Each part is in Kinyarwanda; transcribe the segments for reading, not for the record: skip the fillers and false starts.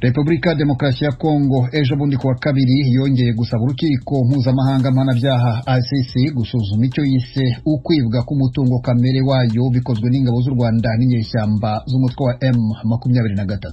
Repubulika Demokarasi ya Kongo ejo bundi kuwa kabiri yongeye gusaba urukiko mpuzamahanga mpanabyaha ICC gusuzuma icyo yise ukwibwa k'umutungo kamere wayo bikozwe n'ingabo z'u Rwanda n'inyeshyamba z'umutwe wa M23.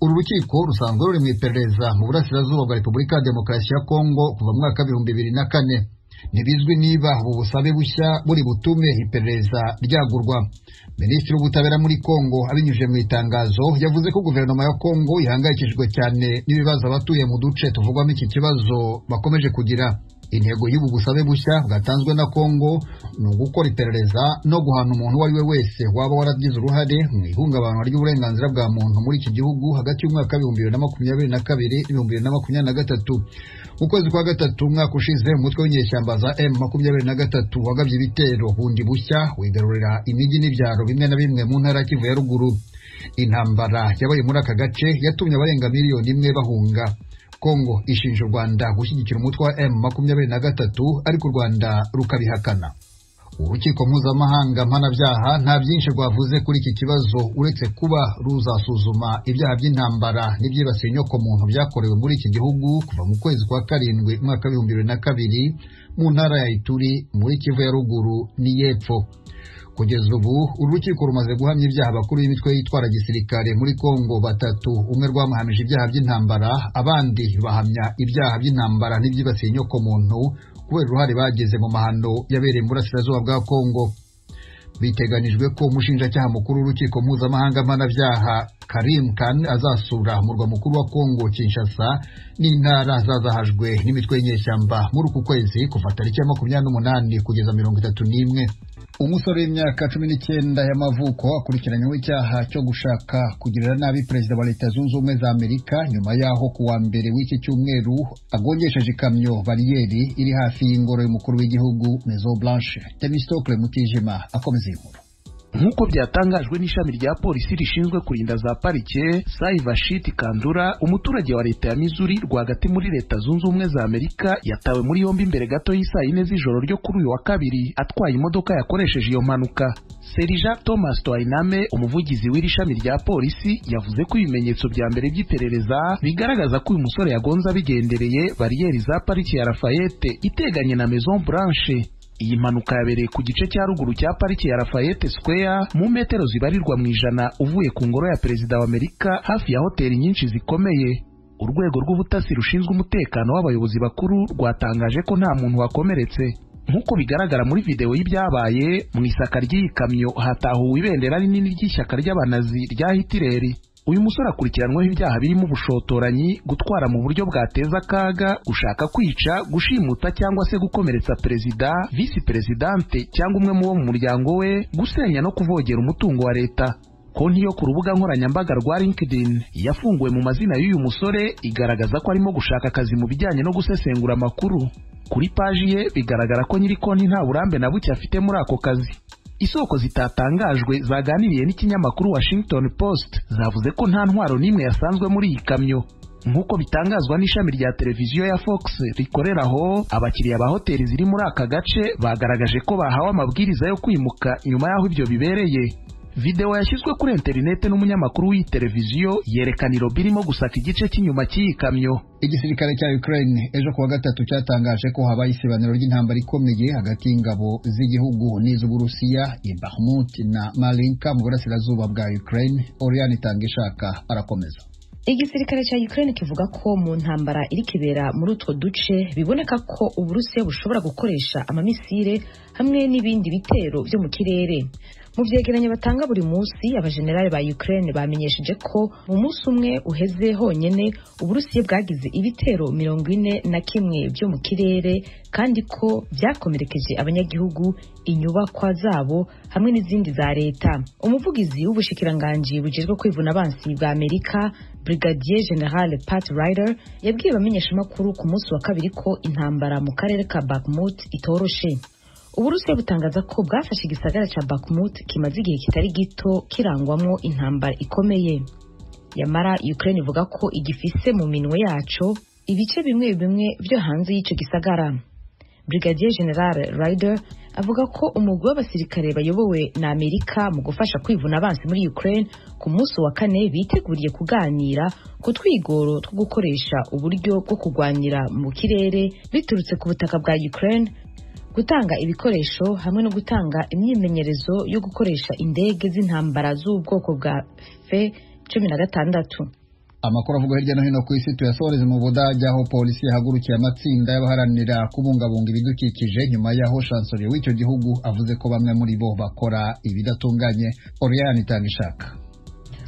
Uru rukiko rusanzwe ruri mu iperereza mu burasirazuba bwa Repubulika Demokarasi ya Kongo kuva mu mwaka 2004. Ntibizwi niba ubu busabe bushya buri butume iperereza ryagurwa. Minisitiri w'ubutabera muri Kongo abinyujije mu itangazo yavuze ko guverinoma ya Kongo ihangayikishijwe cyane n'ibibazo abatuye mu duce tuvugwamo iki kibazo bakomeje kugira. Intego y'ubu busabe bushya bwatanzwe na Kongo ni ugukora iperereza no guhana umuntu uwo ari we wese waba waragize uruhare mu ihungabana ry'uburenganzira bwa muntu muri iki gihugu hagati y'umwaka 2022 2023. Mu kwezi kwa gatatu umwaka ushize umutwe w'inyeshyamba za M23 wagabye ibitero bundi bushya wigarurira imijyi n'ibyaro bimwe na bimwe mu ntara Kivu ya ruguru. Intambara yabaye muri aka gace yatumye abarenga miliyoni imwe bahunga. Kongo ishinja u Rwanda gushyigikira umutwe wa M23 ariko u Rwanda rukabihakana. Urukiko mpuzamahanga mpanabyaha nta byinshi rwavuze kuri iki kibazo uretse kuba ruzasuzuma ibyaha by'intambara n'ibyibasiye inyokomuntu byakorewe muri iki gihugu kuva mu kwezi kwa karindwi mwaka 2002 mu ntara ya Ituri muri Kivu ya ruguru n'iyepfo. Kugeza ubu urukiko rumaze guhamya ibyaha bakuru b'imitwe yitwara gisirikare muri Kongo batatu, umwe rwamuhamije ibyaha by'intambara, abandi bahamya ibyaha by'intambara n'ibyibasiye inyokomuntu kubera uruhare bageze mu mahano yabereye mu burasirazuba bwa Kongo. Biteganijwe ko umushinjacyaha mukuru w'urukiko mpuzamahanga mpanabyaha Karim Khan azasura umurwa mukuru wa Kongo Kinshasa n'intara zazahajwe n'imitwe y'inyeshyamba muri uku kwezi kuva tariki ya 28 kugeza 31. Umusore w'imyaka 19 y'amavuko akurikiranyweho icyaha cyo gushaka kugirira nabi perezida wa Leta Zunze Ubumwe za Amerika nyuma yaho kuwa mbere w'iki cyumweru agongesheje ikamyo bariyeri iri hafi y'ingoro y'umukuru w'igihugu Maison Blanche. Temistokle Mutijima akomeza inkuru. Nk'uko byatangajwe n'ishami rya polisi rishinzwe kurinda za parike, Saivashit Kandura, umuturage wa leta ya Missouri rwagati muri Leta Zunze Ubumwe za Amerika, yatawe muri yombi imbere gato y'isaa 4 z'ijoro ryo kuri uyu wa kabiri atwaye imodoka yakoresheje iyo mpanuka. Serija Thomas Twainame, umuvugizi w'iri shami rya polisi, yavuze ko ibimenyetso bya mbere by'iperereza bigaragaza ko uyu musore yagonze abigendereye bariyeri za pariki ya Lafayette iteganye na Maison Blanche. Iyi mpanuka yabereye ku gice cya ruguru cya pariki ya Lafayette Square mu metero zibarirwa mu ijana uvuye ku ngoro ya perezida wa Amerika hafi ya hoteli nyinshi zikomeye. Urwego rw'ubutasi rushinzwe umutekano w'abayobozi bakuru rwatangaje ko nta muntu wakomeretse. Nk'uko bigaragara muri video y'ibyabaye, mu isaka ry'iyi kamyo hatahuwe ibendera rinini ry'ishyaka ry'abanazi rya Hitler. Uyu musore akurikiranweho ibyaha birimo ubushotoranyi, gutwara mu buryo bwateza akaga, gushaka kwica, gushimuta cyangwa se gukomeretsa perezida, visi presidente cyangwa umwe mu bo mu muryango we, gusenya no kuvogera umutungo wa leta. Konti yo ku rubuga nkoranyambaga rwa LinkedIn yafunguwe mu mazina y'uyu musore igaragaza ko arimo gushaka akazi mu bijyanye no gusesengura amakuru. Kuri paji ye bigaragara ko nyiri konti nta burambe na buke afite muri ako kazi. Isoko zitatangajwe zaganiriye n'ikinyamakuru Washington Post zavuze ko nta ntwaro n'imwe yasanzwe muri iyi kamyo. Nk'uko bitangazwa n'ishami rya televiziyo ya Fox rikoreraho, abakiriya ba hoteli ziri muri aka gace bagaragaje ko bahawe amabwiriza yo kwimuka nyuma y'aho ibyo bibereye. Video yashyizwe kuri internet n'umunyamakuru w'iyi televiziyo yerekana irobi irimo gusaka igice cy'inyuma cy'iyi kamyo. Igisirikare cya Ukraine ejo kuwa gatatu cyatangaje ko habaye isibaniro ry'intambara ikomeye hagati y'ingabo z'igihugu n'iz'Uburusiya i Bakhmut na Marinka mu burasirazuba bwa Ukraine. Oriane Tangishaka arakomeza. Igisirikare cya Ukraine kivuga ko mu ntambara iri kibera muri utwo duce biboneka ko Uburusiya bushobora gukoresha amamisire hamwe n'ibindi bitero byo mu kirere. Mu byegeranyo batanga buri munsi, abajenerali ba Ukraine bamenyesheje ko mu munsi umwe uheze honyene Uburusiya bwagize ibitero 41 byo mu kirere kandi ko byakomerekeje abanyagihugu, inyubakwa zabo hamwe n'izindi za leta. Umuvugizi w'ubushikiranganji bujejwe kwivuna abansi bwa Amerika, Brigadier General Pat Ryder, yabwiye abamenyeshamakuru ku munsi wa kabiri ko intambara mu karere ka Bakhmut itoroshe. Uburusiya butangaza ko bwafashe igisagara ca Bakhmut kimaze igihe kitari gito kirangwamwo intambara ikomeye. Yamara Ukraine ivuga ko igifise mu minwe yaco ibice bimwe bimwe byo hanze y'ico gisagara. Brigadier General Ryder avuga ko umugwi w'abasirikare bayobowe na Amerika mu gufasha kwivuna abansi muri Ukraine ku munsi wa kane biteguriye kuganira ku twigoro two gukoresha uburyo bwo kurwanira mu kirere biturutse ku butaka bwa Ukraine, gutanga ibikoresho hamwe no gutanga imyimenyerezo yo gukoresha indege z'intambara z'ubwoko bwa F-16. Amakuru avuga hirya no hino ku isi tuyasoreze mu Budage aho polisi yahagurukiye amatsinda y'abaharanira kubungabunga ibidukikije nyuma y'aho chancelier w'icyo gihugu avuze ko bamwe muri bo bakora ibidatunganye. Oriane Itangishaka.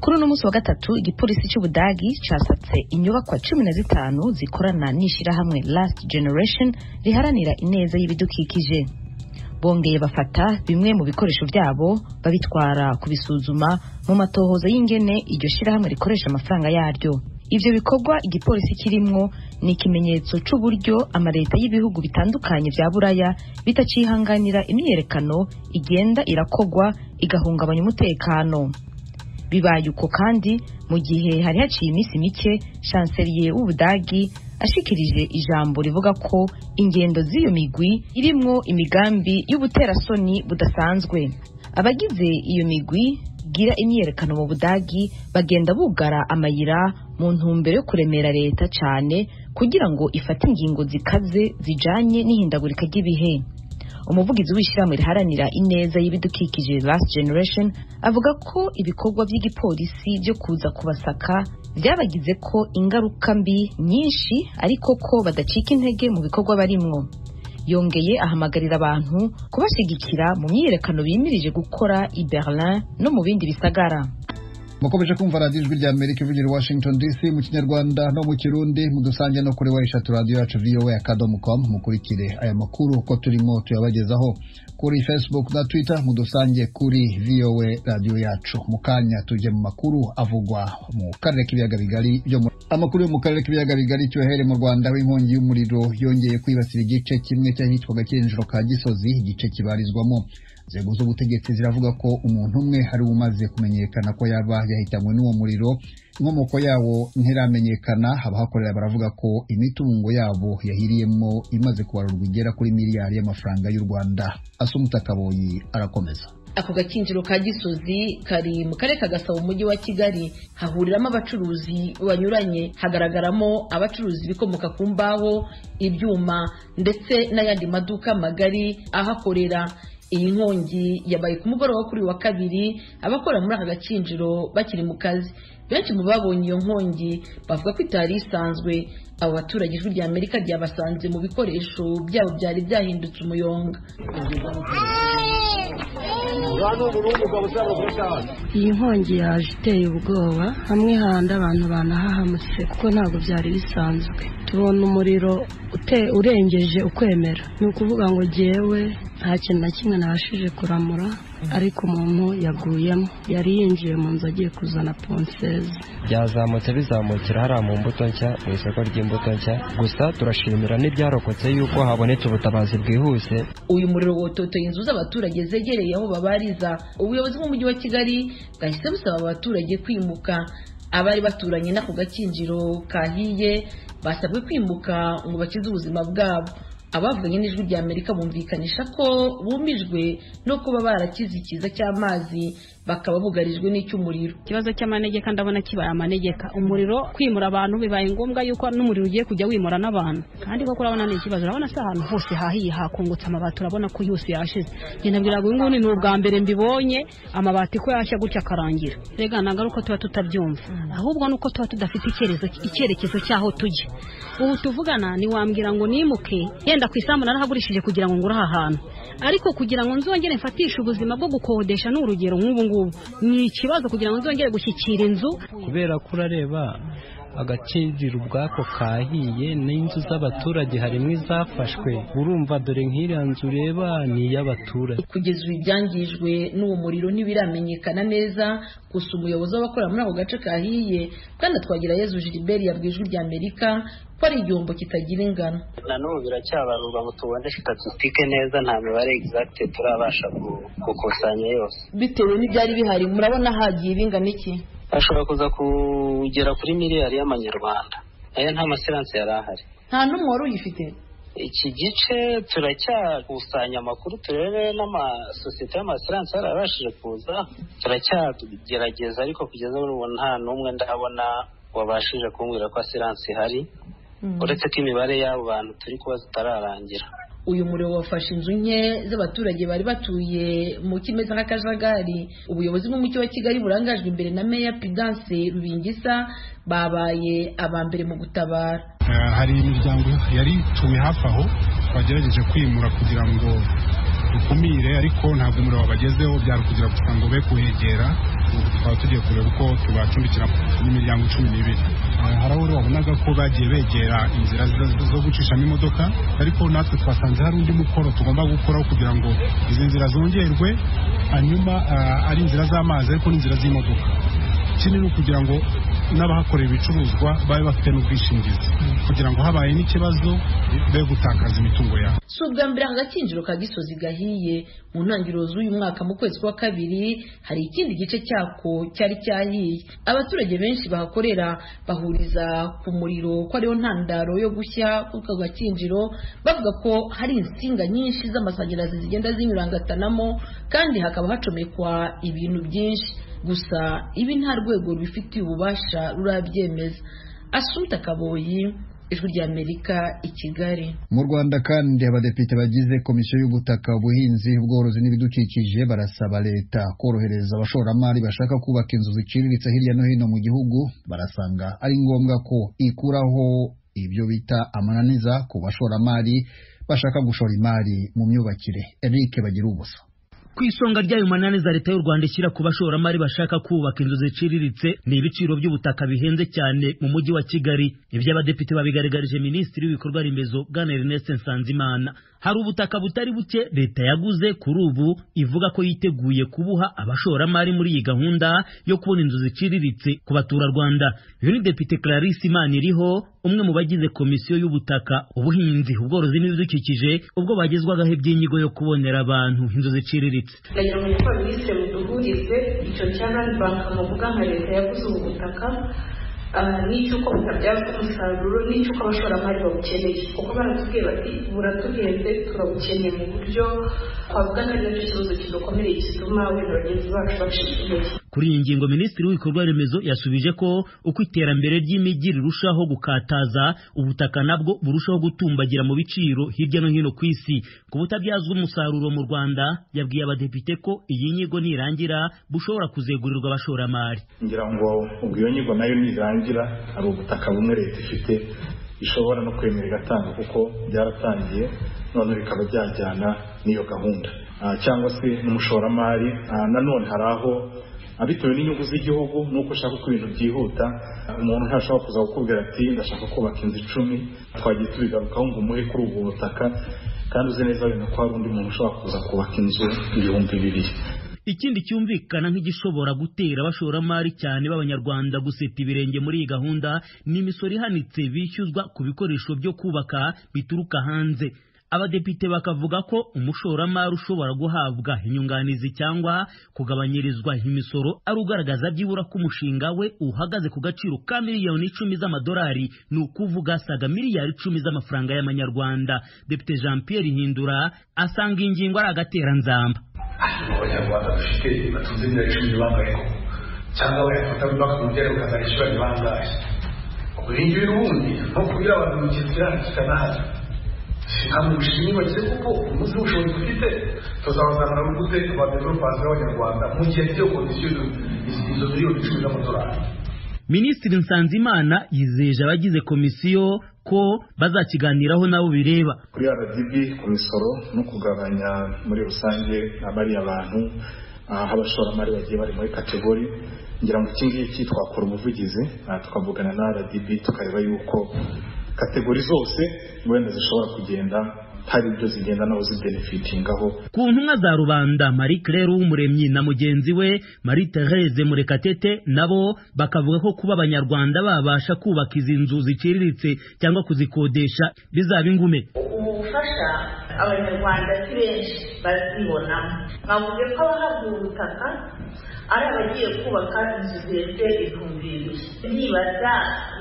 Kuri uno munsi wa gatatu igipolisi cy'Ubudagi casatse inyubakwa 15 zikorana n'ishirahamwe Last Generation riharanira ineza y'ibidukikije. Bongeye bafata bimwe mu bikoresho byabo babitwara kubisuzuma mu matohoza y'ingene iryo shirahamwe rikoresha amafaranga yaryo. Ivyo bikorwa igipolisi kirimwo ni ikimenyetso c'uburyo amareta y'ibihugu bitandukanye vya Buraya bitacihanganira imyerekano igenda irakogwa igahungabanya umutekano. Bibaye uko kandi mu gihe hari haciye iminsi mike chancelier w'Ubudagi ashikirije ijambo rivuga ko ingendo z'iyo migwi irimwo imigambi y'ubuterasoni budasanzwe. Abagize iyo migwi gira imyerekano mu Budagi bagenda bugara amayira mu ntumbero yo kuremera leta cyane kugira ngo ifate ingingo zikaze zijanye n'ihindagurika ry'ibihe. Umuvugizi w'ishyirahamwe riharanira ineza y'ibidukikije Last Generation avuga ko ibikorwa by'igipolisi byo kuza kubasaka byabagize ko ingaruka mbi nyinshi ariko ko badacika intege mu bikorwa barimwo. Yongeye ahamagarira abantu kubashigikira mu myiyerekano bimirije gukora i Berlin no mu bindi bisagara. Mukomeje kumva Radio Ijwi rya Amerika ivugira Washington DC mu Kinyarwanda no mu Kirundi, mudusange no kuri wayishatu radio yacu voa.com. mukurikire aya makuru uko turimo tuyabagezaho kuri Facebook na Twitter, mudusange kuri VOA radio yacu. Mukanya tuje mu makuru avugwa mu karere k'ibiyaga bigari byo amakuru yo mu karere k'ibiyaga bigari cyohere mu Rwanda w'inkongi y'umuriro yongeye kwibasira igice kimwe cy'ahitwa Gakinjiro ka Gisozi, igice kibarizwamo. Inzego z'ubutegetsi ziravuga ko umuntu umwe hari umaze kumenyekana ko yaba yahitanywe n'uwo muriro. Inkomoko yawo ntiramenyekana. Abahakorera baravuga ko imitungo yabo yahiriyemo imaze kubarurwa igera kuri miliyari y'amafaranga y'u Rwanda. Asumuta Kaboyi arakomeza. Ako Gakinjiro ka Gisozi kari mu karere ka Gasabo mu mujyi wa Kigali, hahuriramo abacuruzi banyuranye, hagaragaramo abacuruzi bikomoka ku mbaho, ibyuma ndetse n'ayandi maduka magari ahakorera. Iyi nkongi yabaye ku mugoroba kuri wa kabiri, abakora muri aka Gakinjiro bakiri mu kazi. Benshi mu babonye iyo nkongi bavuga ko itari isanzwe. Abo baturage Ijwi rya Amerika ryabasanze mu bikoresho byabo byari byahindutse umuyonga. Iyi nkongi yaje iteye ubwoba, hamwe handi abantu banahahamutse kuko ntabwo byari bisanzwe. Tubona umuriro urengeje ukwemera, ni ukuvuga ngo jyewe nta kintu na kimwe nabashije kuramura, ariko umuntu yaguyemo, yari yinjiye mu nzu agiye kuzana ponseze. Byazamutse bizamukira hariya mu mbuto nshya, mu isoko ry'imbuto nshya. Gusa turashimira n'ibyarokotse yuko habonetse ubutabazi bwihuse. Uyu muriro wototoye inzu z'abaturage zegereye aho babariza. Ubuyobozi bw'umujyi wa Kigali bwahise busaba abaturage kwimuka. Abari baturanye n'ako Gakinjiro kahiye basabwe kwimuka ngo bakize ubuzima bwabo. Abavuganye n'Ijwi rya Amerika bumvikanisha ko bumijwe no kuba barakize ikiza cy'amazi bakaba bugarijwe n'icy'umuriro. Ikibazo cy'amanegeka ndabona kibaye amanegeka. Umuriro kwimura abantu bibaye ngombwa yuko n'umuriro ugiye kujya wimura n'abantu, kandi koko urabona ni ikibazo. Urabona se ahantu hose hahiye hakungutse amabati, urabona ko yose yashize. Njye nabwiraga uyu nguyu ni ubwa mbere mbibonye amabati ko yashya gutya akarangira. Rega ntabwo uko tuba tutabyumva, ahubwo nuko tuba tudafite icyerekezo cy'aho tujya. Ubu tuvugana ni wambwira ngo nimuke yenda ku isambu narahagurishije kugira ngo ngure aha hantu, ariko kugira ngo nzongere mfatishe ubuzima bwo gukodesha n'urugero nk'ubu ngubu ni ikibazo, kugira ngo nzongere gushyikira inzu. Kubera ko urareba Agakinjiro ubwako kahiye, n'inzu z'abaturage harimo izafashwe. Urumva dore nk'iriya nzu ureba ni iy'abaturage. Kugeza ubu ibyangijwe n'uwo muriro ntibiramenyekana neza, gusa umuyobozi w'abakora muri ako gace kahiye kandi Twagirayezu Gilbert yabwiye Ijwi rya Amerika ko ari igihombo kitagira ingano. Na n'ubu biracyabarurwa ngo tubone statistique neza, nta mibare exact turabasha gukusanya yose. Bitewe n'ibyari bihari, murabona hagiye bingana iki? Ashobora kuza kugera kuri miliyari y'amanyarwanda. Aya nta masiranse yari ahari. Nta n'umwe wari uyifite? iki gice turacyakusanya amakuru turebe n'amasosiyete y'amasiranse yarabashije kuza, turacyagerageza ariko kugeza ubu nta n'umwe ndabona wabashije kumbwira ko asiranse ihari, uretse ko imibare y'abo bantu turi kuba zitararangira. Uyu muriro wafashe inzu nke z'abaturage bari batuye mu kimeze nk'akajagari. Ubuyobozi bw'umujyi wa Kigali burangajwe imbere na Meya Prudence Rubingisa babaye abambere mu gutabara. Hari imiryango yari ituye hafi aho twagerageje kwimura kugira ngo dukumire, ariko ntabwo umuriro wabagezeho, byari kugira gusa ngo be kuhegera. Tukaba tugiye kureba uko tubacumbikira n'imiryango 12. Hari aho wabonaga ko bagiye begera inzira zo gucishamo imodoka, ariko natwe twasanze hari undi mukoro tugomba gukoraho kugira ngo izi nzira zongerwe, hanyuma ari inzira z'amazi ariko n'inzira z'imodoka. Ikindi ni ukugira ngo n'abahakorera ibicuruzwa babe bafite n'ubwishingizi kugira ngo habaye n'ikibazo be gutakaza imitungo yabo. Si ubwa mbere agakinjiro ka Gisozi gahiye. Mu ntangiriro z'uyu mwaka mu kwezi kwa kabiri hari ikindi gice cyako cyari cyahiye. Abaturage benshi bahakorera bahuriza ku muriro ko ariyo ntandaro yo gushya kuko gakinjiro, bavuga ko hari insinga nyinshi z'amashanyarazi zigenda zinyurangatanamo kandi hakaba hacomekwa ibintu byinshi. Gusa ibi nta rwego rubifitiye ububasha rurabyemeza. Asumta Kaboyi, Ijwi ry'Amerika, i Kigali. Mu Rwanda kandi abadepite bagize komisiyo y'ubutaka, ubuhinzi, ubworozi n'ibidukikije barasaba leta korohereza abashoramari bashaka kubaka inzu ziciriritse hirya no hino mu gihugu. Barasanga ari ngombwa ko ikuraho ibyo bita amananiza ku bashoramari bashaka gushora imari mu myubakire. Eric Bagirubusa. Ku isonga ry'ayo mananiza leta y'u Rwanda ishyira ku bashoramari bashaka kubaka inzu ziciriritse ni ibiciro by'ubutaka bihenze cyane mu mujyi wa Kigali. Ibyo abadepite babigaragarije Minisitiri w'ibikorwa remezo Bwana Ernest Nsanzimana. Hari ubutaka butari buke leta yaguze kuri ubu ivuga ko yiteguye kubuha abashoramari muri iyi gahunda yo kubona inzu ziciriritse ku baturarwanda. Uyu ni Depite Clarisse Imaniriho, umwe mu bagize komisiyo y'ubutaka, ubuhinzi, ubworozi n'ibidukikije, ubwo bagezwagaho iby'inyigo yo kubonera abantu inzu ziciriritse. Ndagira ngo nyakubahwa Minisitiri muduhurize icyo cya Land Bank muvuga nka leta yaguze ubu butaka n'icyuko butabyazwa umusaruro n'icyuko abashoramari babukeneye, kuko baratubwiye bati buratugenze turabukeneye mu buryo twavuga ko ari nacyo kibazo kidukomereye gituma wenda bagenzi bacu bacika intege. Kuri iyi ngingo Minisitiri w'ibikorwa remezo yasubije ko uko iterambere ry'imijyi rirushaho gukataza, ubutaka nabwo burushaho gutumbagira mu biciro hirya no hino ku isi. Ku butabyazwa umusaruro mu Rwanda, yabwiye abadepite ko iyi nyigo nirangira bushobora kuzegurirwa abashoramari. Ngira ngo ubwo iyo nyigo nayo nirangira hari ubutaka bumwe leta ifite ishobora no kwemera igatanga, kuko byaratangiye none bikaba byajyana n'iyo gahunda, cyangwa se n'umushoramari. Nanone hari aho abitewe n'inyungu z'igihugu nuko ushaka ko ibintu byihuta, umuntu ntashobora kuza kukubwira ati ndashaka kubaka inzu 10, twagiye tubigarukaho ngo umuhe kuri ubu butaka, kandi uzi neza wenda ko hari undi muntu ushobora kuza kubaka inzu 200,000. Ikindi cyumvikana nk'igishobora gutera abashoramari cyane b'Abanyarwanda guseta ibirenge muri iyi gahunda ni imisoro ihanitse bishyuzwa ku bikoresho byo kubaka bituruka hanze. Abadepite bakavuga ko umushoramari ushobora guhabwa inyunganizi cyangwa kugabanyirizwa imisoro ari ugaragaza byibura ko umushinga we uhagaze ku gaciro ka miliyoni 10 z'amadolari, ni ukuvuga saga miliyari 10 z'amafaranga y'amanyarwanda. Depite Jean Pierre Hindura asanga ingingo ari agateranzamba. Abanyarwanda bafite batunze miliyari 10 bangahe cyangwa bayafata bakamugera ukazayishyura bangahe? Uburingi n'ubundi no kugira abantu mu kizira kitanahaza ntabwo ushimye bagize kuko umunsi w'ubushobozi dufite tuzabazamura mu gute abadevelopansi b'Abanyarwanda mu gihe cyo kondisiyo izo miliyoni 10 z'amadolari. Minisitiri Nsanzimana yizeje abagize komisiyo ko bazakiganiraho nabo bireba. Kuri RDB ku misoro no kugabanya muri rusange abari abantu abashoramari bagiye bari muri kategori, ngira ngo iki ngiki twakora ubuvugizi tukavugana na RDB tukareba yuko kategori zose wenda zishobora kugenda hari ibyo zigenda naho zibenefitingaho. Ku ntumwa za rubanda, Marie Claire w'Umuremyi na mugenzi we Marie Therese Murekatete nabo bakavuga ko kuba Abanyarwanda babasha kubaka izi nzu ziciriritse cyangwa kuzikodesha bizaba ingume. Ubufasha Abanyarwanda si benshi bazibonamo. Bavuze ko abahabwa ubutaka ari abagiye kubaka inzu zirenze 2,000. Nibaza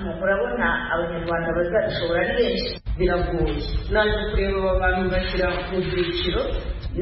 murabona Abanyarwanda bazabishobora ari benshi. biragoye. Naje kureba aba bantu bashyira mu byiciro,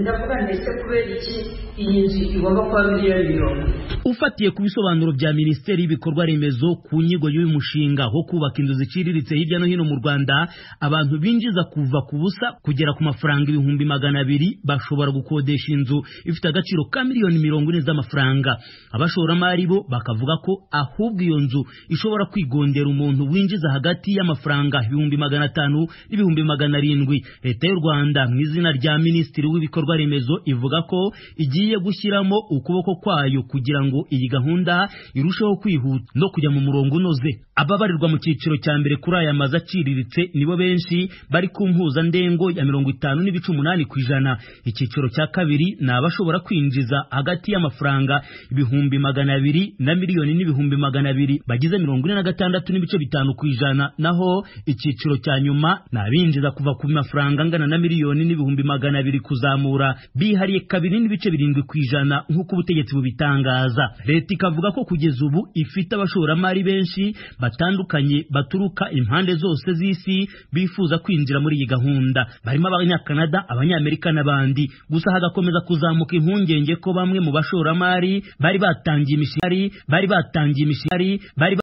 ndavuga ndetse kubera iki iyi nzu igomba kuba miliyoni 10. Ufatiye ku bisobanuro bya Minisiteri y'ibikorwa remezo ku nyigo y'uyu mushinga wo kubaka inzu ziciriritse hirya no hino mu Rwanda, abantu binjiza kuva ku busa kugera ku mafaranga 200,000 bashobora gukodesha inzu ifite agaciro ka miliyoni 40 z'amafaranga. Abashoramari bo bakavuga ko ahubwo iyo nzu ishobora kwigondera umuntu winjiza hagati y'amafaranga 500,000 n'700,000. Leta y'u Rwanda mu izina rya Minisitiri w'ibikorwa remezo ivuga ko igiye gushyiramo ukuboko kwayo kugira ngo iyi gahunda irusheho kwihuta no kujya mu murongo unoze. Ababarirwa mu cyiciro cya mbere kuri aya mazu aciriritse nibo benshi bari ku mpuzandengo ya 50.8%. Icyiciro cya kabiri ni abashobora kwinjiza hagati y'amafaranga 200,000 na miliyoni n'ibihumbi 200 bagize 46.5%. Naho icyiciro cya nyuma ni abinjiza kuva ku mafaranga angana na miliyoni n'ibihumbi 200 kuzamura, bihariye 2.7% nk'uko ubutegetsi bubitangaza. Leta ikavuga ko kugeza ubu ifite abashoramari benshi batandukanye baturuka impande zose z'isi bifuza kwinjira muri iyi gahunda, barimo abanyakanada, abanyamerika n'abandi. Gusa hagakomeza kuzamuka impungenge ko bamwe mu bashoramari bari batangiye imishinga